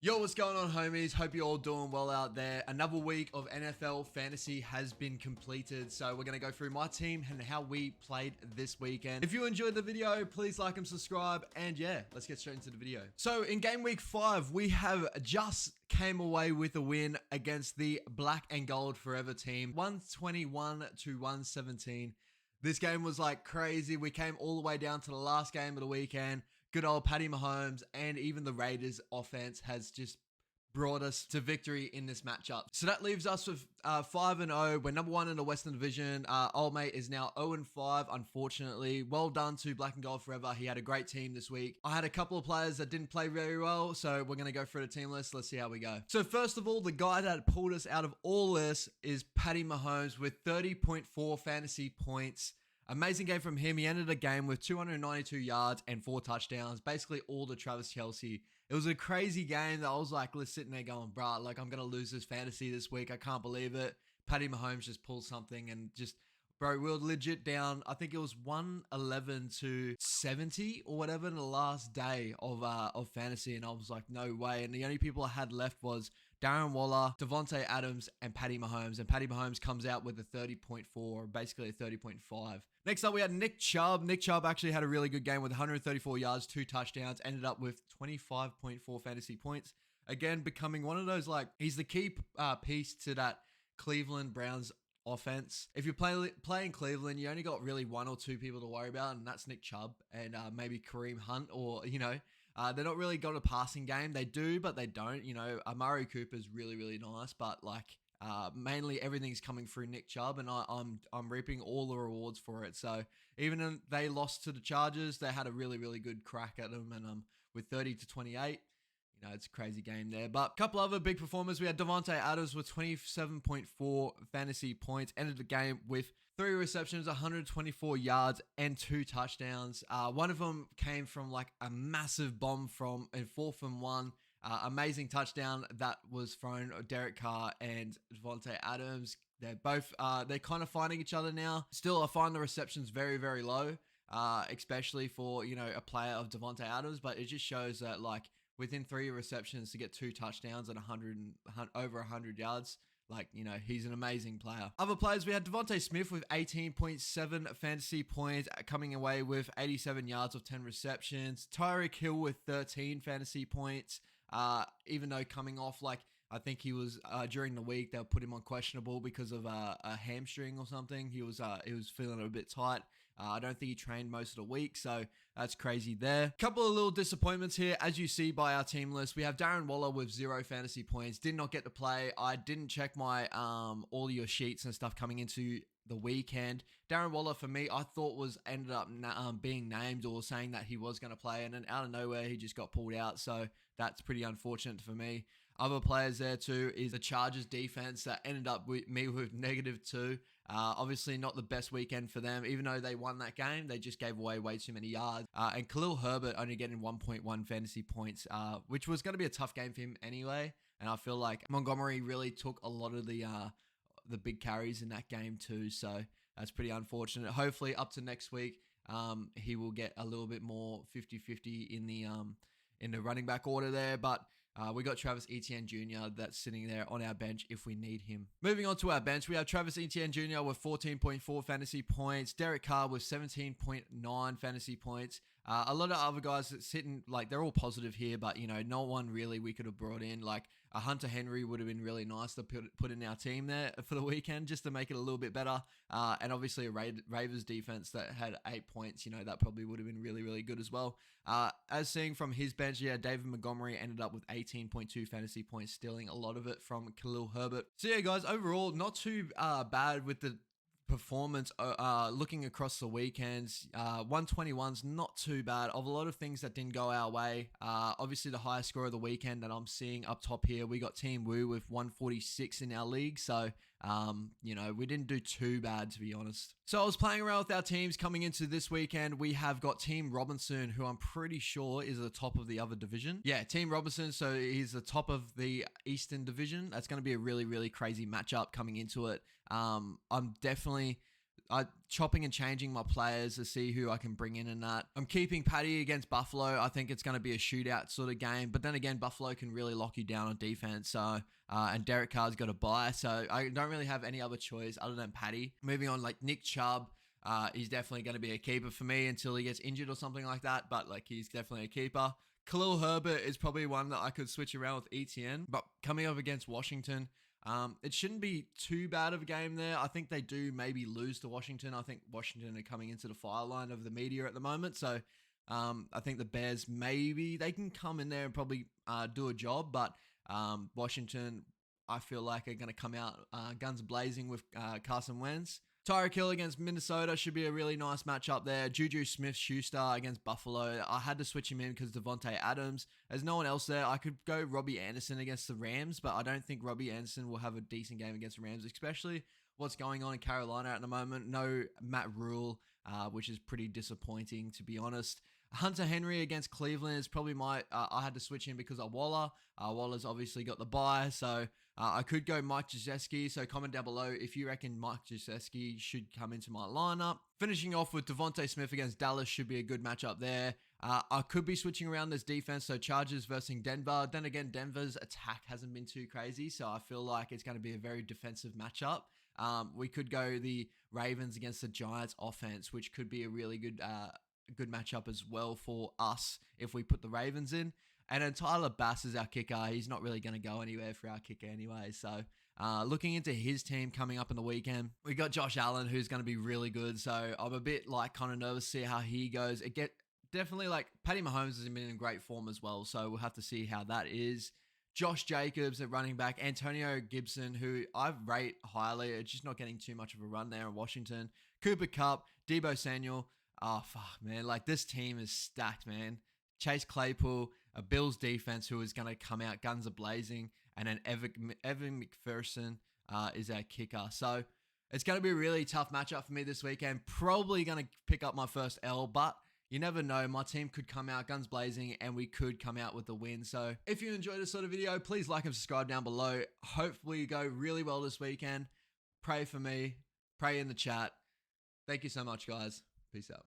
Yo, what's going on, homies? Hope you're all doing well out there. Another week of NFL fantasy has been completed, so we're going to go through my team and how we played this weekend. If you enjoyed the video, please like and subscribe, and yeah, let's get straight into the video. So in game week 5, we have just came away with a win against the Black and Gold Forever team, 121 to 117. This game was like crazy. We came all the way down to the last game of the weekend. Good old Paddy Mahomes and even the Raiders offense has just brought us to victory in this matchup. So that leaves us with 5-0. We're number 1 in the Western Division. Old mate is now 0-5, unfortunately. Well done to Black and Gold Forever. He had a great team this week. I had a couple of players that didn't play very well, so we're going to go through the team list. Let's see how we go. So first of all, the guy that pulled us out of all this is Paddy Mahomes with 30.4 fantasy points. Amazing game from him. He ended the game with 292 yards and 4 touchdowns, basically all to Travis Kelce. It was a crazy game that I was like sitting there going, bruh, like I'm going to lose this fantasy this week. I can't believe it. Paddy Mahomes just pulled something and just, bro, we were legit down. I think it was 111 to 70 or whatever in the last day of fantasy. And I was like, no way. And the only people I had left was Darren Waller, Devonte Adams, and Paddy Mahomes. And Paddy Mahomes comes out with a 30.4, basically a 30.5. Next up, we had Nick Chubb. Nick Chubb actually had a really good game with 134 yards, 2 touchdowns, ended up with 25.4 fantasy points. Again, becoming one of those, like, he's the key piece to that Cleveland Browns offense. If you're playing Cleveland, you only got really 1 or 2 people to worry about, and that's Nick Chubb and maybe Kareem Hunt, or, you know, they're not really got a passing game. They do, but they don't. You know, Amari Cooper's really, really nice, but like mainly everything's coming through Nick Chubb, and I'm reaping all the rewards for it. So even if they lost to the Chargers, they had a really, really good crack at them, and with 30 to 28. You know, it's a crazy game there. But a couple other big performers. We had Devonte Adams with 27.4 fantasy points. Ended the game with 3 receptions, 124 yards, and 2 touchdowns. One of them came from like a massive bomb from a 4th and 1. Amazing touchdown that was thrown. Derek Carr and Devonte Adams. They're both, they're kind of finding each other now. Still, I find the receptions very, very low, especially for, you know, a player of Devonte Adams. But it just shows that, like, within 3 receptions to get 2 touchdowns and over 100 yards. Like, you know, he's an amazing player. Other players, we had Devonte Smith with 18.7 fantasy points, coming away with 87 yards of 10 receptions. Tyreek Hill with 13 fantasy points, even though coming off, like, I think he was, during the week, they'll put him on questionable because of a hamstring or something. He was feeling a bit tight. I don't think he trained most of the week, so that's crazy there. Couple of little disappointments here, as you see by our team list. We have Darren Waller with 0 fantasy points. Did not get to play. I didn't check my all your sheets and stuff coming into the weekend. Darren Waller, for me, I thought ended up being named or saying that he was going to play, and then out of nowhere, he just got pulled out, so that's pretty unfortunate for me. Other players there too is the Chargers defense that ended up with me with -2. Obviously not the best weekend for them. Even though they won that game, they just gave away way too many yards. And Khalil Herbert only getting 1.1 fantasy points, which was going to be a tough game for him anyway. And I feel like Montgomery really took a lot of the big carries in that game too. So that's pretty unfortunate. Hopefully up to next week, he will get a little bit more 50-50 in the running back order there. But we got Travis Etienne Jr. that's sitting there on our bench if we need him. Moving on to our bench, we have Travis Etienne Jr. with 14.4 fantasy points. Derek Carr with 17.9 fantasy points. A lot of other guys that sitting, like, they're all positive here, but, you know, no one really we could have brought in. Like, a Hunter Henry would have been really nice to put in our team there for the weekend just to make it a little bit better. And obviously a Ravens defense that had 8 points, you know, that probably would have been really, really good as well. As seeing from his bench, yeah, David Montgomery ended up with 18.2 fantasy points, stealing a lot of it from Khalil Herbert. So yeah, guys, overall, not too bad with the performance looking across the weekends. 121's not too bad. Of a lot of things that didn't go our way, obviously the highest score of the weekend that I'm seeing up top here, we got Team Woo with 146 in our league. So you know, we didn't do too bad, to be honest. So I was playing around with our teams coming into this weekend. We have got Team Robinson, who I'm pretty sure is the top of the other division. Yeah, Team Robinson, so he's the top of the Eastern Division. That's going to be a really, really crazy matchup coming into it. I'm definitely chopping and changing my players to see who I can bring in and that. I'm keeping Paddy against Buffalo. I think it's going to be a shootout sort of game. But then again, Buffalo can really lock you down on defense. So, and Derek Carr's got a bye. So I don't really have any other choice other than Paddy. Moving on, like Nick Chubb. He's definitely going to be a keeper for me until he gets injured or something like that. But like he's definitely a keeper. Khalil Herbert is probably one that I could switch around with ETN. But coming up against Washington, it shouldn't be too bad of a game there. I think they do maybe lose to Washington. I think Washington are coming into the fire line of the media at the moment. So I think the Bears, maybe they can come in there and probably do a job. But Washington, I feel like are going to come out guns blazing with Carson Wentz. Tyreek Hill against Minnesota should be a really nice matchup there. Juju Smith-Schuster against Buffalo. I had to switch him in because Devonte Adams. There's no one else there. I could go Robbie Anderson against the Rams, but I don't think Robbie Anderson will have a decent game against the Rams, especially what's going on in Carolina at the moment. No Matt Rule, which is pretty disappointing, to be honest. Hunter Henry against Cleveland is probably I had to switch in because of Waller. Waller's obviously got the bye, so I could go Mike Gesicki. So comment down below if you reckon Mike Gesicki should come into my lineup. Finishing off with Devonte Smith against Dallas should be a good matchup there. I could be switching around this defense, so Chargers versus Denver. Then again, Denver's attack hasn't been too crazy, so I feel like it's going to be a very defensive matchup. We could go the Ravens against the Giants offense, which could be a really good matchup as well for us if we put the Ravens in. And then Tyler Bass is our kicker. He's not really going to go anywhere for our kicker anyway. So looking into his team coming up in the weekend, we got Josh Allen, who's going to be really good. So I'm a bit like kind of nervous to see how he goes. Definitely like Paddy Mahomes has been in great form as well. So we'll have to see how that is. Josh Jacobs at running back, Antonio Gibson, who I rate highly. It's just not getting too much of a run there in Washington. Cooper Kupp, Deebo Samuel. Oh, fuck, man. Like, this team is stacked, man. Chase Claypool, a Bills defense who is going to come out guns a-blazing, and then Evan McPherson is our kicker. So, it's going to be a really tough matchup for me this weekend. Probably going to pick up my first L, but you never know. My team could come out guns blazing, and we could come out with the win. So, if you enjoyed this sort of video, please like and subscribe down below. Hopefully, you go really well this weekend. Pray for me. Pray in the chat. Thank you so much, guys. Peace out.